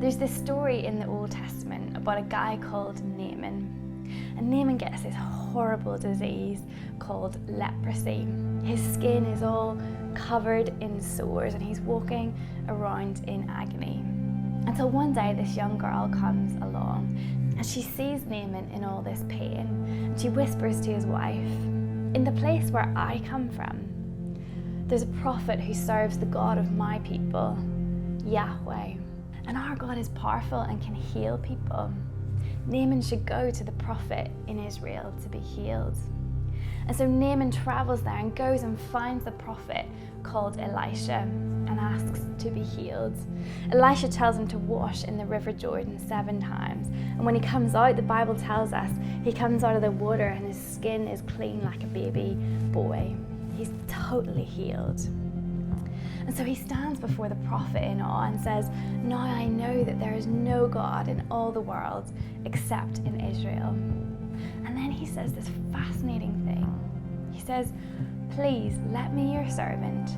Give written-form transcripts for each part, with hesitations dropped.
There's this story in the Old Testament about a guy called Naaman. And Naaman gets this horrible disease called leprosy. His skin is all covered in sores and he's walking around in agony. Until one day this young girl comes along and she sees Naaman in all this pain and she whispers to his wife, "In the place where I come from, there's a prophet who serves the God of my people, Yahweh. And our God is powerful and can heal people. Naaman should go to the prophet in Israel to be healed." And so Naaman travels there and goes and finds the prophet called Elisha and asks to be healed. Elisha tells him to wash in the River Jordan 7 times. And when he comes out, the Bible tells us, he comes out of the water and his skin is clean like a baby boy. He's totally healed. And so he stands before the prophet in awe and says, "Now I know that there is no God in all the world except in Israel." And then he says this fascinating thing. He says, "Please let me, your servant,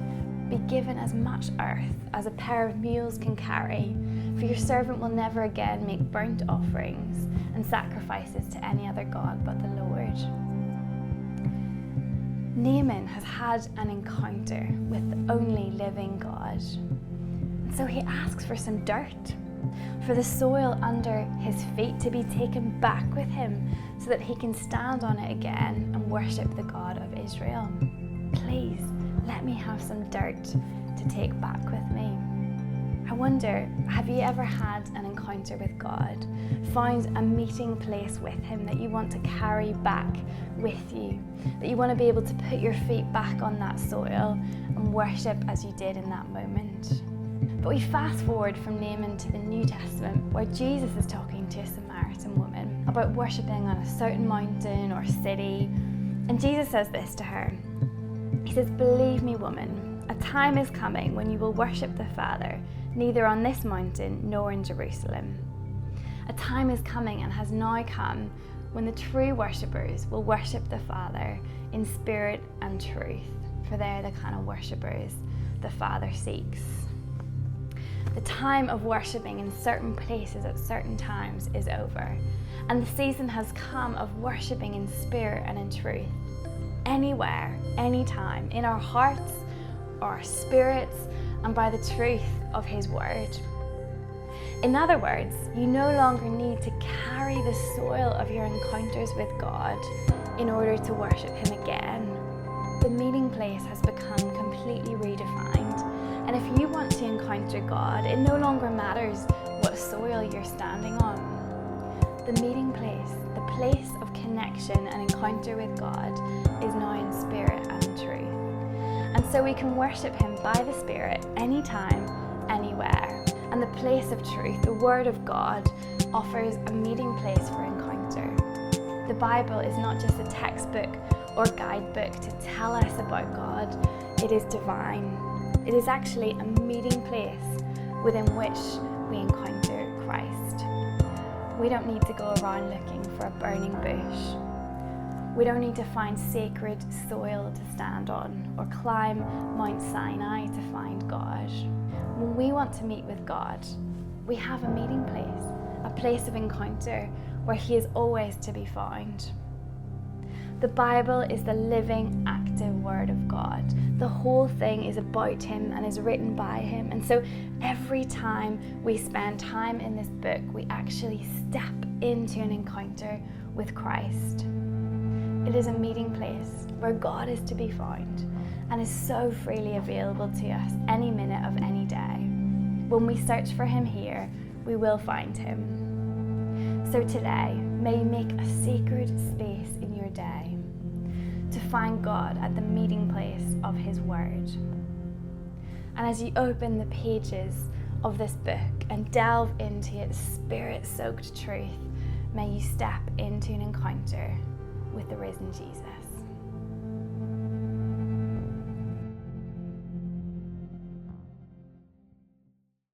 be given as much earth as a pair of mules can carry, for your servant will never again make burnt offerings and sacrifices to any other God but the Lord." Naaman has had an encounter with the only living God. And so he asks for some dirt, for the soil under his feet to be taken back with him so that he can stand on it again and worship the God of Israel. "Please, let me have some dirt to take back with me." I wonder, have you ever had an encounter with God? Found a meeting place with him that you want to carry back with you? That you want to be able to put your feet back on that soil and worship as you did in that moment? But we fast forward from Naaman to the New Testament, where Jesus is talking to a Samaritan woman about worshipping on a certain mountain or city. And Jesus says this to her. He says, "Believe me, woman, a time is coming when you will worship the Father, neither on this mountain nor in Jerusalem. A time is coming and has now come when the true worshippers will worship the Father in spirit and truth, for they're the kind of worshippers the Father seeks." The time of worshipping in certain places at certain times is over, and the season has come of worshipping in spirit and in truth. Anywhere, anytime, in our hearts, our spirits, and by the truth of His Word. In other words, you no longer need to carry the soil of your encounters with God in order to worship Him again. The meeting place has become completely redefined, and if you want to encounter God, it no longer matters what soil you're standing on. The meeting place, the place of connection and encounter with God, is now in spirit and truth. And so we can worship Him by the Spirit anytime, anywhere. And the place of truth, the Word of God, offers a meeting place for encounter. The Bible is not just a textbook or guidebook to tell us about God. It is divine. It is actually a meeting place within which we encounter Christ. We don't need to go around looking for a burning bush. We don't need to find sacred soil to stand on or climb Mount Sinai to find God. When we want to meet with God, we have a meeting place, a place of encounter where He is always to be found. The Bible is the living, active Word of God. The whole thing is about Him and is written by Him. And so every time we spend time in this book, we actually step into an encounter with Christ. It is a meeting place where God is to be found and is so freely available to us any minute of any day. When we search for Him here, we will find Him. So today, may you make a sacred space in your day to find God at the meeting place of His Word. And as you open the pages of this book and delve into its spirit-soaked truth, may you step into an encounter with the risen Jesus.